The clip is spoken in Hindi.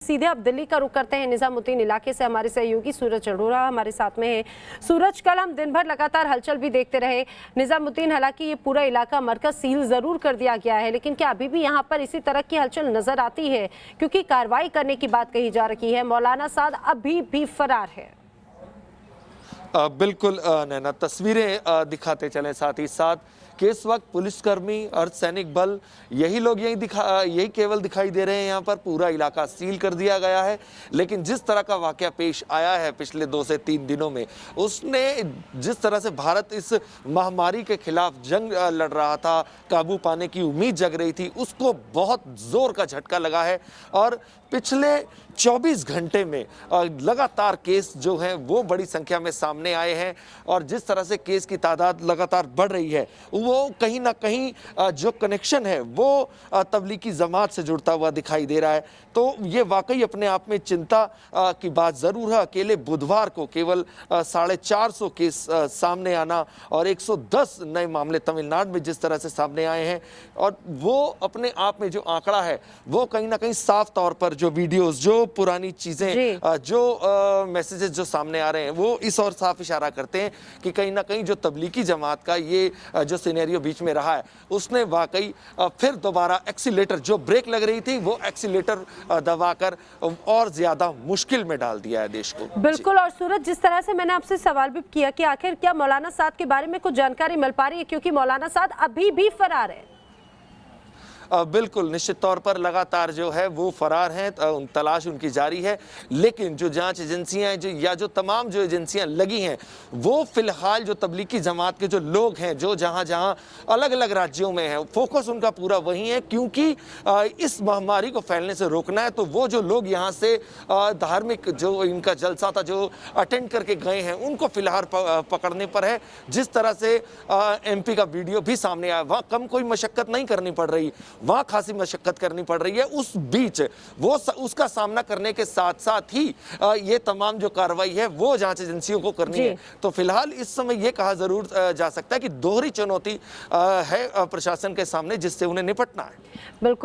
सीधे अब दिल्ली का रुख करते हैं। निजामुद्दीन इलाके से हमारे सहयोगी सूरज अरोड़ा हमारे साथ में है। सूरज, कल हम दिन भर लगातार हलचल भी देखते रहे निजामुद्दीन, हालांकि ये पूरा इलाका मरकज सील जरूर कर दिया गया है, लेकिन क्या अभी भी यहाँ पर इसी तरह की हलचल नजर आती है? क्योंकि कार्रवाई करने की बात कही जा रही है। मौलाना साद अभी भी फरार है। बिल्कुल नैना, तस्वीरें दिखाते चले साथ ही साथ कि इस वक्त पुलिसकर्मी, अर्धसैनिक बल, यही लोग यही केवल दिखाई दे रहे हैं। यहाँ पर पूरा इलाका सील कर दिया गया है। लेकिन जिस तरह का वाकया पेश आया है पिछले 2 से 3 दिनों में, उसने जिस तरह से भारत इस महामारी के खिलाफ जंग लड़ रहा था, काबू पाने की उम्मीद जग रही थी, उसको बहुत जोर का झटका लगा है। और पिछले 24 घंटे में लगातार केस जो हैं वो बड़ी संख्या में सामने आए हैं। और जिस तरह से केस की तादाद लगातार बढ़ रही है, वो कहीं ना कहीं जो कनेक्शन है वो तबलीगी जमात से जुड़ता हुआ दिखाई दे रहा है। तो ये वाकई अपने आप में चिंता की बात ज़रूर है। अकेले बुधवार को केवल 450 केस सामने आना और 110 नए मामले तमिलनाडु में जिस तरह से सामने आए हैं, और वो अपने आप में जो आंकड़ा है वो कहीं ना कहीं साफ तौर पर जो वीडियोस, जो पुरानी चीज़ें, जो मैसेजेस जो सामने आ रहे हैं, वो इस और साफ इशारा करते हैं कि कहीं ना कहीं जो तबलीगी जमात का ये जो सिनेरियो बीच में रहा है, उसने वाकई फिर दोबारा एक्सीलेटर, जो ब्रेक लग रही थी वो एक्सीलेटर दबाकर और ज्यादा मुश्किल में डाल दिया है देश को। बिल्कुल। और सूरज, जिस तरह से मैंने आपसे सवाल भी किया कि आखिर क्या मौलाना साद के बारे में कुछ जानकारी मिल पा रही है, क्योंकि मौलाना साद अभी भी फरार है। बिल्कुल, निश्चित तौर पर लगातार जो है वो फरार हैं, तलाश उनकी जारी है। लेकिन जो जांच एजेंसियां जो तमाम जो एजेंसियां लगी हैं, वो फिलहाल जो तबलीगी जमात के जो लोग हैं, जो जहां जहां अलग अलग राज्यों में हैं, फोकस उनका पूरा वही है। क्योंकि इस महामारी को फैलने से रोकना है, तो वो जो लोग यहाँ से धार्मिक जो इनका जलसा था जो अटेंड करके गए हैं, उनको फिलहाल पकड़ने पर है। जिस तरह से MP का वीडियो भी सामने आया, वहाँ कम कोई मशक्कत नहीं करनी पड़ रही, वहां खासी मशक्कत करनी पड़ रही है। उस बीच वो उसका सामना करने के साथ साथ ही ये तमाम जो कार्रवाई है वो जांच एजेंसियों को करनी है। तो फिलहाल इस समय ये कहा जरूर जा सकता है कि दोहरी चुनौती है प्रशासन के सामने, जिससे उन्हें निपटना है। बिल्कुल।